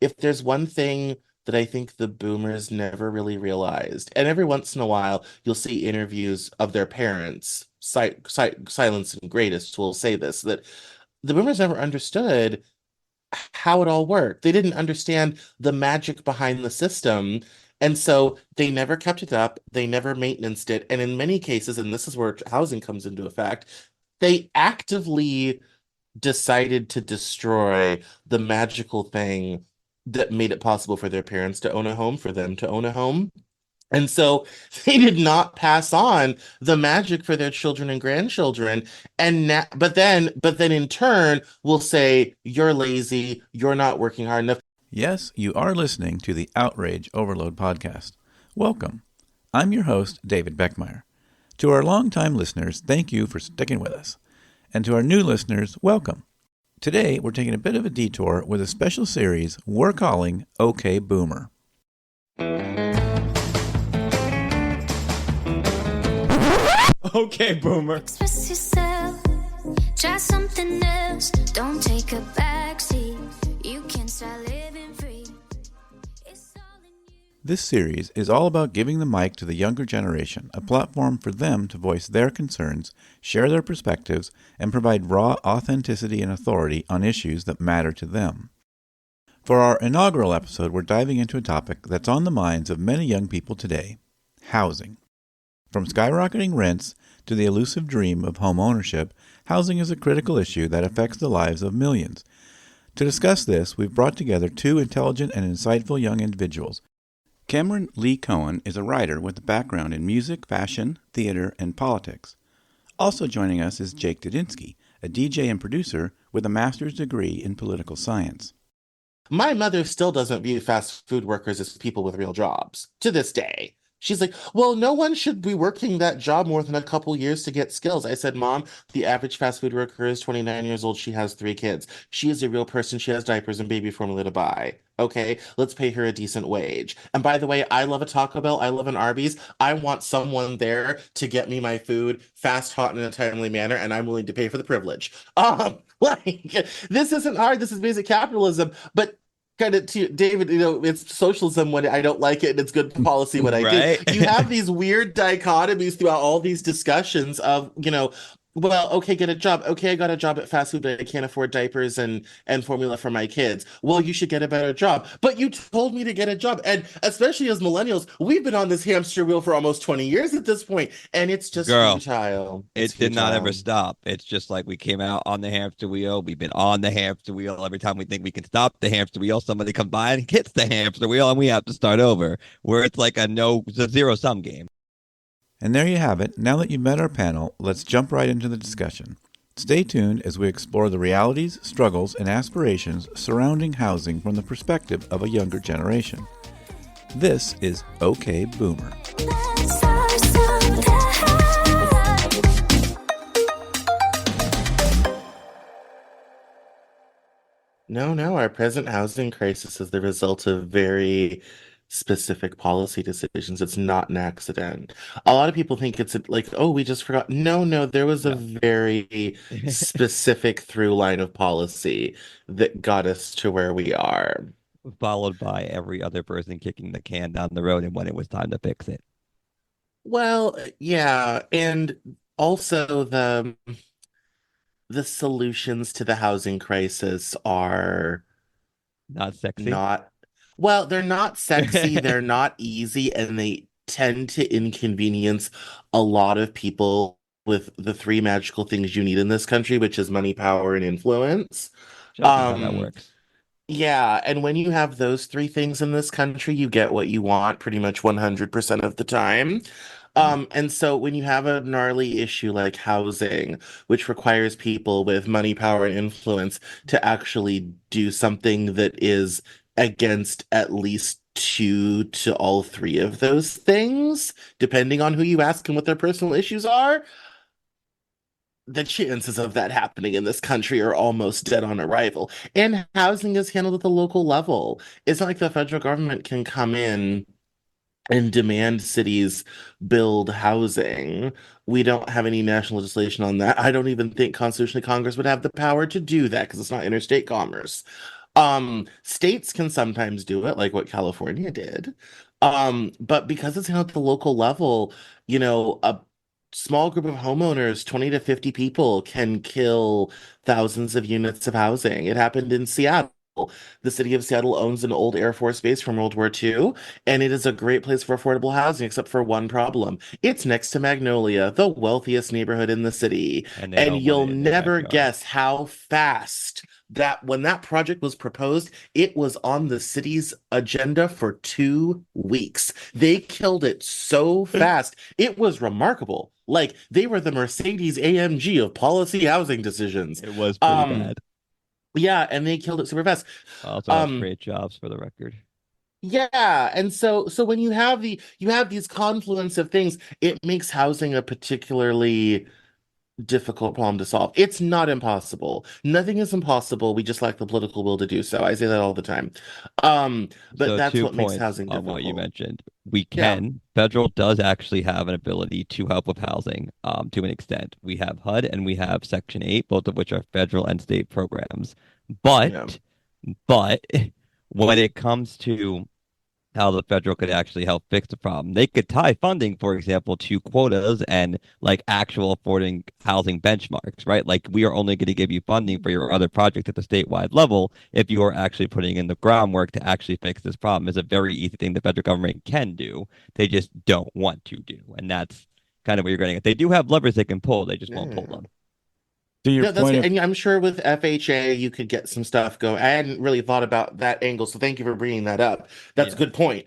if there's one thing that I think the boomers never really realized, and every once in a while you'll see interviews of their parents, Silence and Greatest will say this, that the boomers never understood how it all worked. They didn't understand the magic behind the system. And so they never kept it up. They never maintained it. And in many cases, and this is where housing comes into effect, they actively decided to destroy the magical thing that made it possible for their parents to own a home, for them to own a home. And so they did not pass on the magic for their children and grandchildren. And now, but then in turn will say, you're lazy, you're not working hard enough. Yes, you are listening to the Outrage Overload podcast. Welcome. I'm your host, David Beckmeyer. To our longtime listeners, thank you for sticking with us. And to our new listeners, welcome. Today, we're taking a bit of a detour with a special series we're calling OK Boomer. Okay, Boomer. Express yourself. Try something else. Don't take a backseat. You can start living free. It's all in you. This series is all about giving the mic to the younger generation, a platform for them to voice their concerns, share their perspectives, and provide raw authenticity and authority on issues that matter to them. For our inaugural episode, we're diving into a topic that's on the minds of many young people today: housing. From skyrocketing rents to the elusive dream of homeownership, housing is a critical issue that affects the lives of millions. To discuss this, we've brought together two intelligent and insightful young individuals. Cameron Lee Cowan is a writer with a background in music, fashion, theater, and politics. Also joining us is Jake Didinsky, a DJ and producer with a master's degree in political science. My mother still doesn't view fast food workers as people with real jobs to this day. She's like, well, no one should be working that job more than a couple years to get skills. I said, Mom, the average fast food worker is 29 years old. She has 3 kids. She is a real person. She has diapers and baby formula to buy. Okay, let's pay her a decent wage. And by the way, I love a Taco Bell. I love an Arby's. I want someone there to get me my food fast, hot, and in a timely manner, and I'm willing to pay for the privilege. This isn't hard. This is basic capitalism. But kind of to David, it's socialism when I don't like it, and it's good policy when I Right. do. You have these weird dichotomies throughout all these discussions of, well, okay, get a job. Okay, I got a job at fast food, but I can't afford diapers and formula for my kids. Well, you should get a better job. But you told me to get a job. And especially as millennials, we've been on this hamster wheel for almost 20 years at this point, and it's just Girl, futile. It's it did not ever futile. stop. It's just like we came out on the hamster wheel. We've been on the hamster wheel. Every time we think we can stop the hamster wheel, somebody comes by and hits the hamster wheel, and we have to start over. Where it's like it's a zero-sum game. And there you have it. Now that you've met our panel, let's jump right into the discussion. Stay tuned as we explore the realities, struggles, and aspirations surrounding housing from the perspective of a younger generation. This is OK Boomer. Let's start something. No, our present housing crisis is the result of very specific policy decisions. It's not an accident. A lot of people think it's like, oh, we just forgot. No, there was a No. very specific through line of policy that got us to where we are. Followed by every other person kicking the can down the road and when it was time to fix it. Well, yeah, and also the solutions to the housing crisis are Not sexy. not, well, they're not sexy, they're not easy, and they tend to inconvenience a lot of people with the three magical things you need in this country, which is money, power, and influence. Shocking how that Um, works. yeah, and when you have those three things in this country, you get what you want pretty much 100% of the time. Mm. And so when you have a gnarly issue like housing, which requires people with money, power, and influence to actually do something that is against at least two to all three of those things, depending on who you ask and what their personal issues are, the chances of that happening in this country are almost dead on arrival. And housing is handled at the local level. It's not like the federal government can come in and demand cities build housing. We don't have any national legislation on that. I don't even think constitutionally Congress would have the power to do that because it's not interstate commerce. States can sometimes do it, like what California did. But because it's at the local level, a small group of homeowners, 20 to 50 people, can kill thousands of units of housing. It happened in Seattle. The city of Seattle owns an old Air Force base from World War II, and it is a great place for affordable housing, except for one problem. It's next to Magnolia, the wealthiest neighborhood in the city. And they And don't want you'll it in their never backyard. guess how fast that when that project was proposed, it was on the city's agenda for 2 weeks. They killed it so fast. It was remarkable. Like they were the Mercedes AMG of policy housing decisions. It was pretty Um, bad. yeah, and they killed it super fast. Also has Um, great jobs for the record. yeah, and so when you have these confluence of things, it makes housing a particularly difficult problem to solve. It's not impossible. Nothing is impossible. We just lack the political will to do so. I say that all the time. But So that's two what makes points housing on what you difficult. mentioned. We Yeah. can, federal does actually have an ability to help with housing to an extent. We have HUD and we have Section 8, both of which are federal and state programs. Yeah. But when it comes to how the federal could actually help fix the problem. They could tie funding, for example, to quotas and like actual affording housing benchmarks, right? Like we are only going to give you funding for your other project at the statewide level if you are actually putting in the groundwork to actually fix this problem. It's a very easy thing the federal government can do. They just don't want to do. And that's kind of what you're getting at. They do have levers they can pull, they just won't pull Yeah. them. To your Yeah, that's point good. of And I'm sure with FHA, you could get some stuff going. I hadn't really thought about that angle, so thank you for bringing that up. That's a Yeah. good point.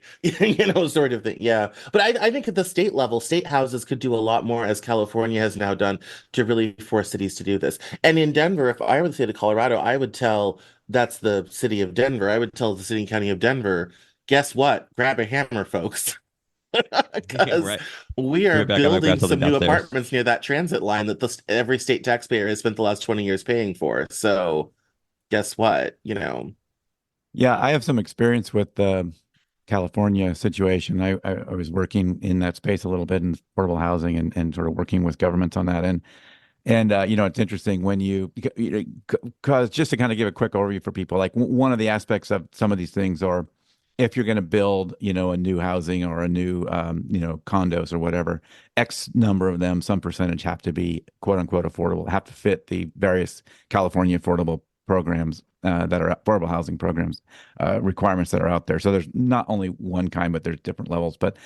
Sort of thing. Yeah. But I think at the state level, state houses could do a lot more, as California has now done, to really force cities to do this. And in Denver, if I were the state of Colorado, I would tell that's the city of Denver. I would tell the city and county of Denver, guess what? Grab a hammer, folks. Yeah, Because right. we Give are it back. I'm gonna grab building something some new downstairs. apartments near that transit line that every state taxpayer has spent the last 20 years paying for. So guess what? Yeah, I have some experience with the California situation. I was working in that space a little bit in affordable housing and sort of working with governments on that. And it's interesting when because just to kind of give a quick overview for people, like one of the aspects of some of these things are if you're going to build, a new housing or a new, condos or whatever, X number of them, some percentage have to be quote unquote affordable, have to fit the various California affordable programs that are affordable housing programs requirements that are out there. So there's not only one kind, but there's different levels. But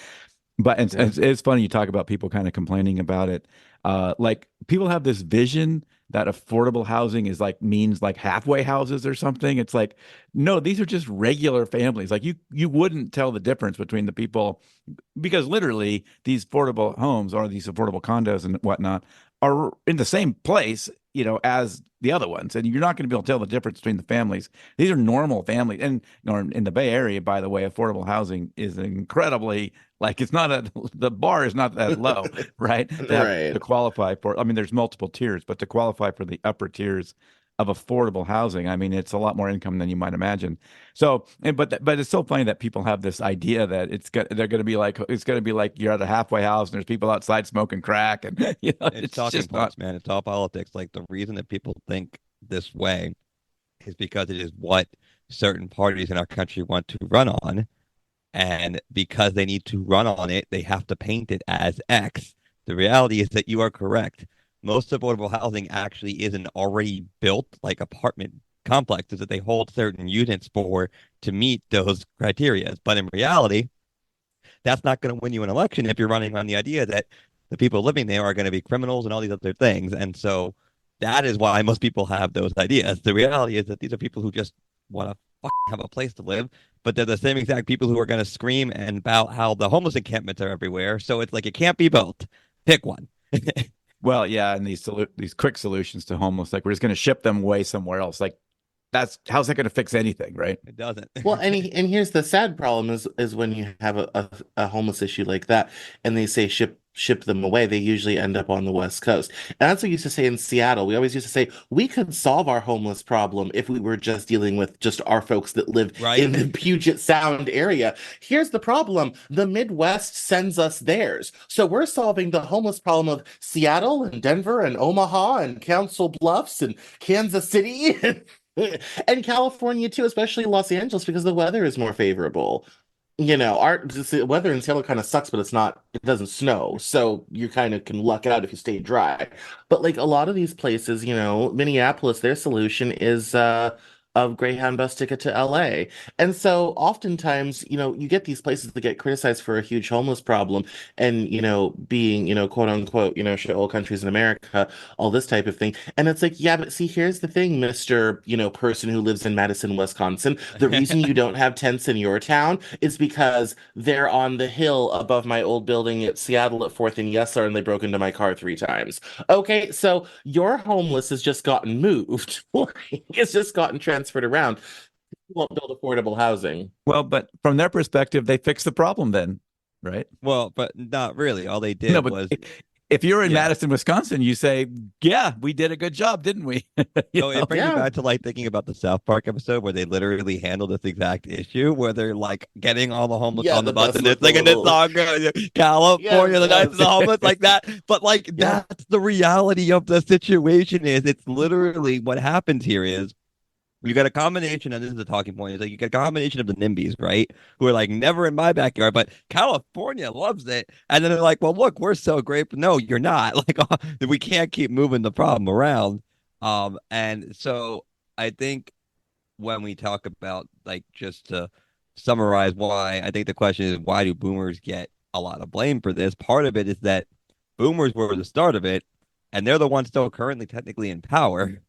it's funny you talk about people kind of complaining about it. Like people have this vision that affordable housing is like means like halfway houses or something. It's like, no, these are just regular families. Like you wouldn't tell the difference between the people because literally these affordable homes or these affordable condos and whatnot are in the same place, as the other ones. And you're not going to be able to tell the difference between the families. These are normal families. And in the Bay Area, by the way, affordable housing is incredibly like the bar is not that low, right? To Right. qualify for, I mean, there's multiple tiers, but to qualify for the upper tiers of affordable housing, I mean, it's a lot more income than you might imagine. So, but it's so funny that people have this idea that they're going to be like it's going to be like you're at a halfway house and there's people outside smoking crack, and It's it's talking just not. points, man. It's all politics. Like the reason that people think this way is because it is what certain parties in our country want to run on. And because they need to run on it, they have to paint it as X. The reality is that you are correct. Most affordable housing actually isn't already built like apartment complexes that they hold certain units for to meet those criteria. But in reality, that's not going to win you an election if you're running on the idea that the people living there are going to be criminals and all these other things. And so that is why most people have those ideas. The reality is that these are people who just want to have a place to live, but they're the same exact people who are going to scream and about how the homeless encampments are everywhere. So it's like it can't be both. Pick one. Well, yeah, and these quick solutions to homeless, like we're just going to ship them away somewhere else. Like how's that going to fix anything, right? It doesn't. Well, and here's the sad problem is when you have a homeless issue like that, and they say ship them away, they usually end up on the West Coast. And that's what we used to say in Seattle. We always used to say we could solve our homeless problem if we were just dealing with just our folks that live Right? in the Puget Sound area. Here's the problem: the Midwest sends us theirs, so we're solving the homeless problem of Seattle and Denver and Omaha and Council Bluffs and Kansas City. And California too, especially Los Angeles, because the weather is more favorable. The weather in Seattle kind of sucks, but it doesn't snow. So you kind of can luck out if you stay dry. But like a lot of these places, Minneapolis, their solution is a Greyhound bus ticket to LA. And so oftentimes, you get these places that get criticized for a huge homeless problem and, being, quote unquote, shit old countries in America, all this type of thing. And it's like, yeah, but see, here's the thing, Mr. Person who lives in Madison, Wisconsin. The reason you don't have tents in your town is because they're on the hill above my old building at Seattle at 4th and Yesler, and they broke into my car 3 times. Okay, so your homeless has just gotten moved. It's just gotten transferred around. You won't build affordable housing. Well, but from their perspective, they fixed the problem then, right? Well, but not really. All they No, did but was if you're in Yeah. Madison, Wisconsin, you say, "Yeah, we did a good job, didn't we?" You So know? it brings me Yeah. back to like thinking about the South Park episode where they literally handled this exact issue, where they're like getting all the homeless Yeah, on the the bus, bus and with it's like the in this little- song, California, Yes, the night of the yes. homeless, like that. But like Yeah. that's the reality of the situation. Is it's literally what happens here is you got a combination, and this is a talking point, is like you get a combination of the NIMBYs, right? Who are like never in my backyard, but California loves it. And then they're like, well, look, we're so great. But no, you're not. Like we can't keep moving the problem around. And so I think when we talk about like just to summarize why, I think the question is why do boomers get a lot of blame for this? Part of it is that boomers were the start of it, and they're the ones still currently technically in power.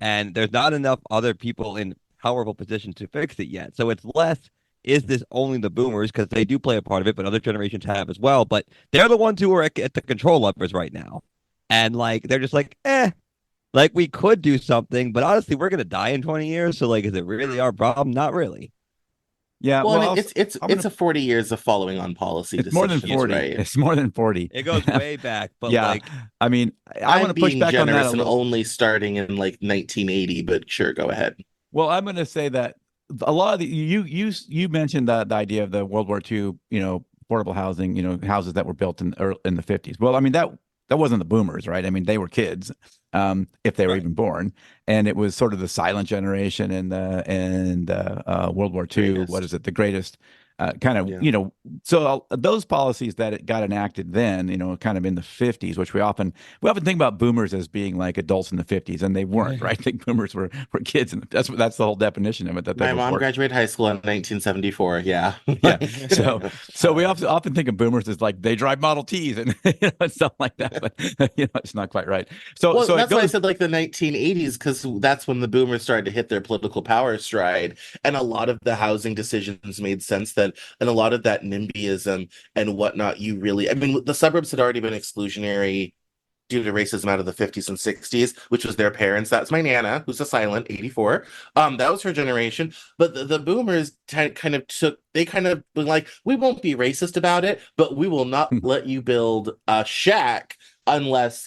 And there's not enough other people in powerful positions to fix it yet. So it's less, is this only the boomers? Because they do play a part of it, but other generations have as well. But they're the ones who are at the control levers right now. And like, they're just like, like we could do something, but honestly, we're going to die in 20 years. So like, is it really our problem? Not really. Yeah, Well, well, and it's I'm it's gonna- a 40 years of following on policy it's more than decisions, 40. right? It's more than 40. It goes way back, but Yeah, like, I mean, I I'm want to push being back on that generous a and little. only starting in like 1980, but sure, go ahead. Well, I'm going to say that a lot of you mentioned the idea of the World War II, affordable housing, houses that were built in the 50s. Well, I mean that wasn't the boomers, right? I mean they were kids, if they were Right. even born, and it was sort of the silent generation and World War II. Greatest. What is it? The greatest. Kind of, Yeah. So those policies that it got enacted then, kind of in the 50s, which we often think about boomers as being like adults in the 50s, and they weren't, right? I think boomers were kids, and that's the whole definition of it. That they My were mom born. graduated high school in 1974. Yeah. Yeah. So we often think of boomers as like they drive Model Ts and stuff like that, but it's not quite right. So Well, so it that's why I goes. said like the 1980s, because that's when the boomers started to hit their political power stride. And a lot of the housing decisions made sense then. And a lot of that NIMBYism and whatnot, I mean, the suburbs had already been exclusionary due to racism out of the 50s and 60s, which was their parents. That's my Nana, who's a silent 84. That was her generation. But the boomers kind of were like, we won't be racist about it, but we will not let you build a shack unless,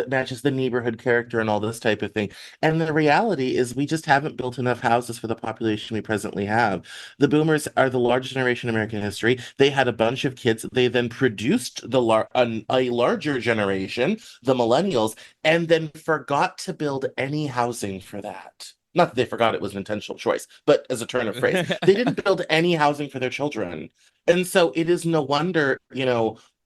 matches the neighborhood character and all this type of thing. And the reality is we just haven't built enough houses for the population we presently have. The boomers are the largest generation in American history. They had a bunch of kids. They then produced a larger generation, the millennials, and then forgot to build any housing for that. Not that they forgot it was an intentional choice, but as a turn of phrase, they didn't build any housing for their children. And so it is no wonder,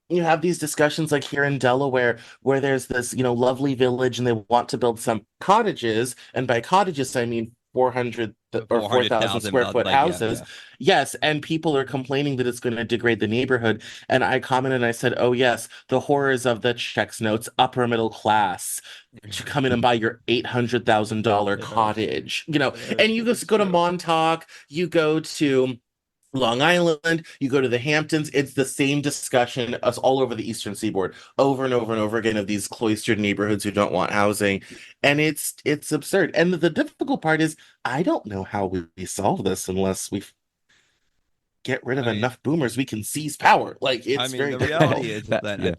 you have these discussions like here in Delaware where there's this, lovely village and they want to build some cottages. And by cottages, I mean 400 or 4,000 square foot like, yeah, houses. yeah. Yes. And people are complaining that it's going to degrade the neighborhood. And I commented and I said, oh, yes, the horrors of the checks notes, upper middle class to come in and buy your $800,000 cottage, and you just go to Montauk, you go to Long Island, you go to the Hamptons, it's the same discussion as all over the Eastern Seaboard, over and over and over again of these cloistered neighborhoods who don't want housing. And it's absurd. And the difficult part is I don't know how we solve this unless we get rid of enough boomers we can seize power. Like it's very the difficult. reality is that Yeah.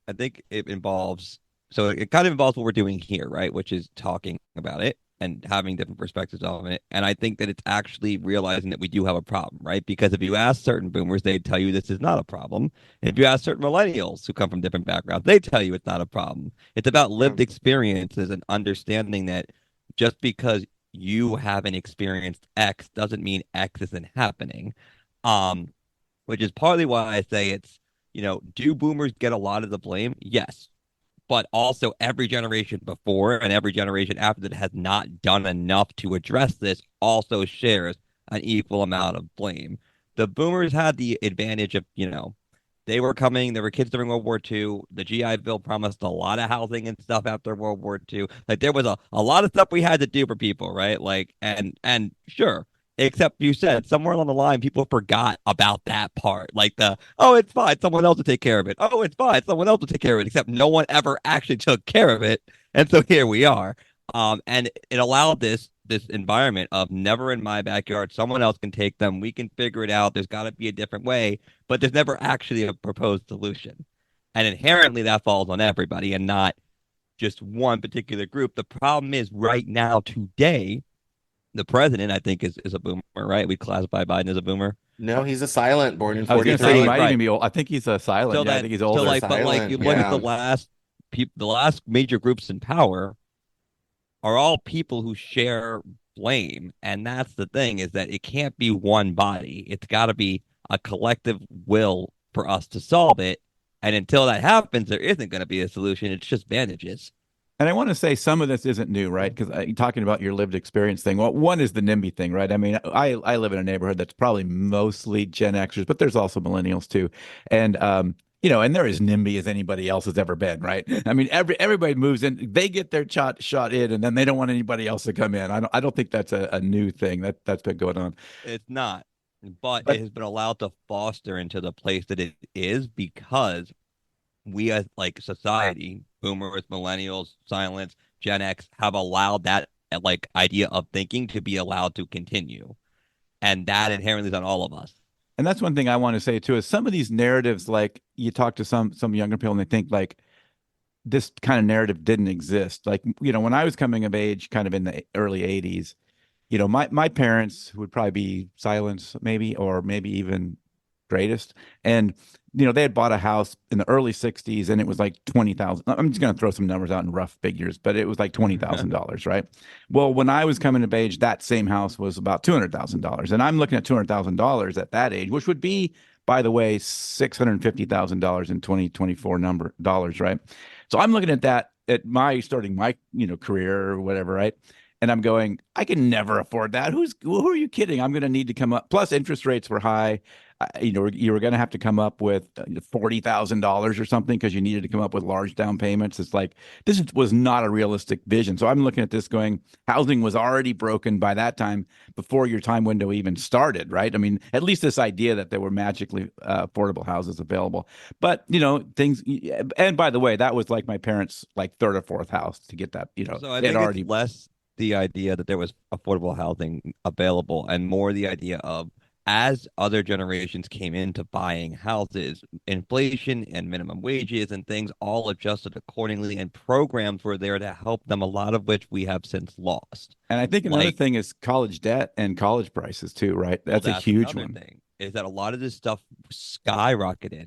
I think it involves, so it kind of involves what we're doing here, right? Which is talking about it and having different perspectives on it. And I think that it's actually realizing that we do have a problem, right? Because if you ask certain boomers, they tell you this is not a problem. If you ask certain millennials who come from different backgrounds, they tell you it's not a problem. It's about lived experiences and understanding that just because you haven't experienced X doesn't mean X isn't happening. Um, which is partly why I say it's, do boomers get a lot of the blame? Yes. But also every generation before and every generation after that has not done enough to address this also shares an equal amount of blame. The boomers had the advantage of, they were coming, there were kids during World War II. The GI Bill promised a lot of housing and stuff after World War II. Like there was a lot of stuff we had to do for people, right? Like and sure, except you said somewhere along the line people forgot about that part. Like oh, it's fine, someone else will take care of it. Oh, it's fine, someone else will take care of it, except no one ever actually took care of it. And so here we are. And it allowed this environment of never in my backyard. Someone else can take them. We can figure it out. There's got to be a different way, but there's never actually a proposed solution. And inherently that falls on everybody and not just one particular group. The problem is right now, today, the president, I think, is a boomer, right? We classify Biden as a boomer. No, he's a silent, born in I was going to say he 43. might Right. even be old. I think he's a silent. So Yeah, I that, think he's so older. like, but like, Silent, you look at yeah. the last major groups in power are all people who share blame. And that's the thing, is that it can't be one body. It's got to be a collective will for us to solve it. And until that happens, there isn't going to be a solution. It's just bandages. And I want to say some of this isn't new, right? Because talking about your lived experience thing, well, one is the NIMBY thing, right? I mean, I live in a neighborhood that's probably mostly Gen Xers, but there's also millennials too. And and they're as NIMBY as anybody else has ever been, right? I mean, everybody moves in, they get their shot in, and then they don't want anybody else to come in. I don't think that's a new thing that's been going on. It's not, but But it has been allowed to foster into the place that it is because we as like society, boomers, millennials, silents, Gen X, have allowed that like idea of thinking to be allowed to continue. And that inherently is on all of us. And that's one thing I want to say too, is some of these narratives, like you talk to some younger people and they think like this kind of narrative didn't exist. Like, when I was coming of age, kind of in the early 80s, my parents would probably be silents, maybe, or maybe even greatest. And, they had bought a house in the early 60s and it was like 20,000. I'm just going to throw some numbers out in rough figures, but it was like $20,000, right? Well, when I was coming of age, that same house was about $200,000. And I'm looking at $200,000 at that age, which would be, by the way, $650,000 in 2024 dollars, right? So I'm looking at that at starting my, career or whatever, right? And I'm going, I can never afford that. Who are you kidding? I'm going to need to come up. Plus, interest rates were high. You were going to have to come up with $40,000 or something because you needed to come up with large down payments. It's like this was not a realistic vision. So I'm looking at this going, housing was already broken by that time before your time window even started, right? I mean, at least this idea that there were magically affordable houses available. But things. And by the way, that was like my parents' like third or fourth house to get that. So I They had think already it's less the idea that there was affordable housing available and more the idea of as other generations came into buying houses, inflation and minimum wages and things all adjusted accordingly, and programs were there to help them, a lot of which we have since lost. And I think another thing is college debt and college prices too, right? That's a huge one. Thing is that a lot of this stuff skyrocketed.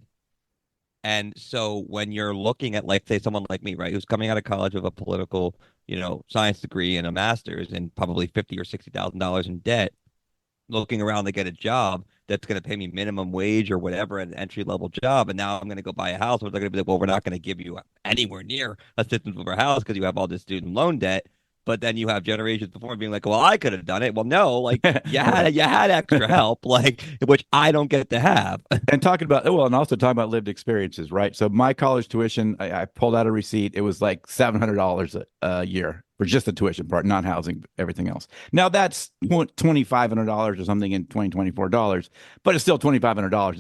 And so when you're looking at, like, say, someone like me, right, who's coming out of college with a political, science degree and a master's and probably $50,000 or $60,000 in debt, looking around to get a job that's going to pay me minimum wage or whatever, an entry level job, and now I'm going to go buy a house, where they're going to be like, well, we're not going to give you anywhere near assistance with our house because you have all this student loan debt. But then you have generations before being like, well, I could have done it. Well, no, like you had extra help, like, which I don't get to have. And also talking about lived experiences, right? So my college tuition, I pulled out a receipt. It was like $700 a year for just the tuition part, not housing, everything else. Now that's $2,500 or something in 2024 dollars, but it's still $2,500.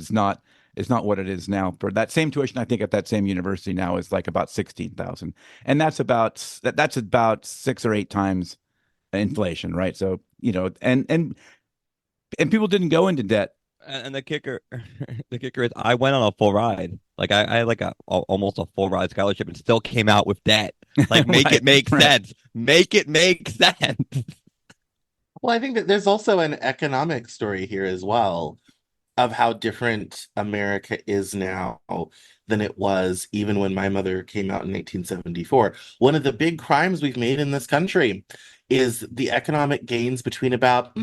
It's not what it is now. For that same tuition, I think at that same university now is like about 16,000, and that's about 6 or 8 times inflation, right? So and people didn't go into debt. And the kicker, the kicker is, I went on a full ride. Like I had like almost a full ride scholarship, and still came out with debt. Like make it make sense. Make it make sense. Well, I think that there's also an economic story here as well. of how different America is now than it was even when my mother came out in 1874. One of the big crimes we've made in this country is the economic gains between about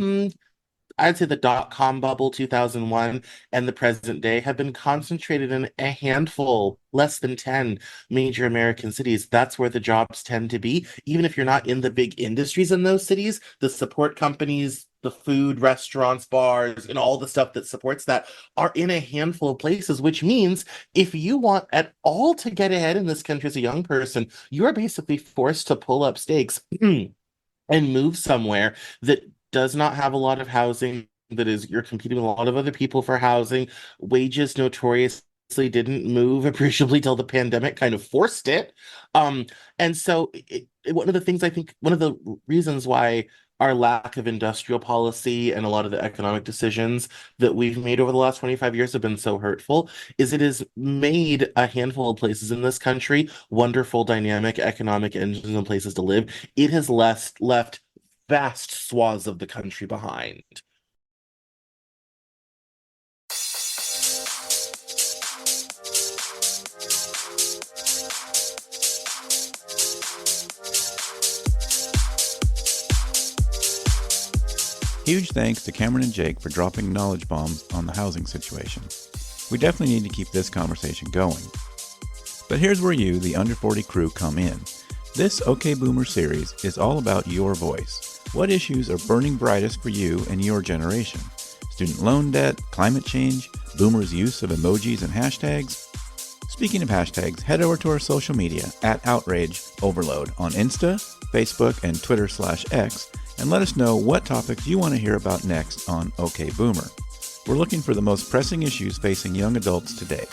I'd say the dot-com bubble 2001 and the present day have been concentrated in a handful, less than 10 major American cities. That's where the jobs tend to be. Even if you're not in the big industries in those cities, the support companies, the food, restaurants, bars, and all the stuff that supports that are in a handful of places, which means if you want at all to get ahead in this country as a young person, you're basically forced to pull up stakes and move somewhere that does not have a lot of housing, that is, you're competing with a lot of other people for housing. Wages notoriously didn't move appreciably till the pandemic kind of forced it. And so one of the things I think, one of the reasons why our lack of industrial policy and a lot of the economic decisions that we've made over the last 25 years have been so hurtful is it has made a handful of places in this country wonderful, dynamic economic engines and places to live. It has left vast swaths of the country behind. Huge thanks to Cameron and Jake for dropping knowledge bombs on the housing situation. We definitely need to keep this conversation going. But here's where you, the Under 40 crew, come in. This OK Boomer series is all about your voice. What issues are burning brightest for you and your generation? Student loan debt, climate change, boomers' use of emojis and hashtags? Speaking of hashtags, head over to our social media at Outrage Overload on Insta, Facebook, and Twitter/X, and let us know what topics you want to hear about next on OK Boomer. We're looking for the most pressing issues facing young adults today.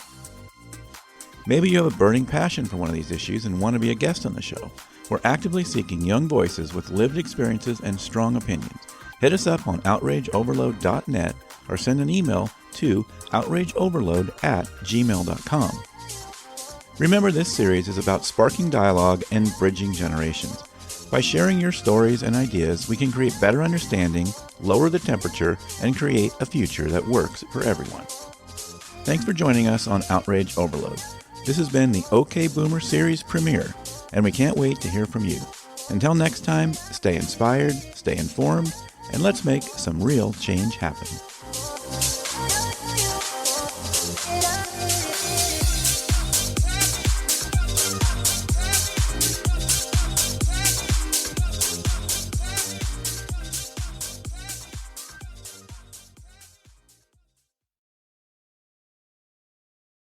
Maybe you have a burning passion for one of these issues and want to be a guest on the show. We're actively seeking young voices with lived experiences and strong opinions. Hit us up on outrageoverload.net or send an email to outrageoverload@gmail.com. Remember, this series is about sparking dialogue and bridging generations. By sharing your stories and ideas, we can create better understanding, lower the temperature, and create a future that works for everyone. Thanks for joining us on Outrage Overload. This has been the OK Boomer series premiere, and we can't wait to hear from you. Until next time, stay inspired, stay informed, and let's make some real change happen.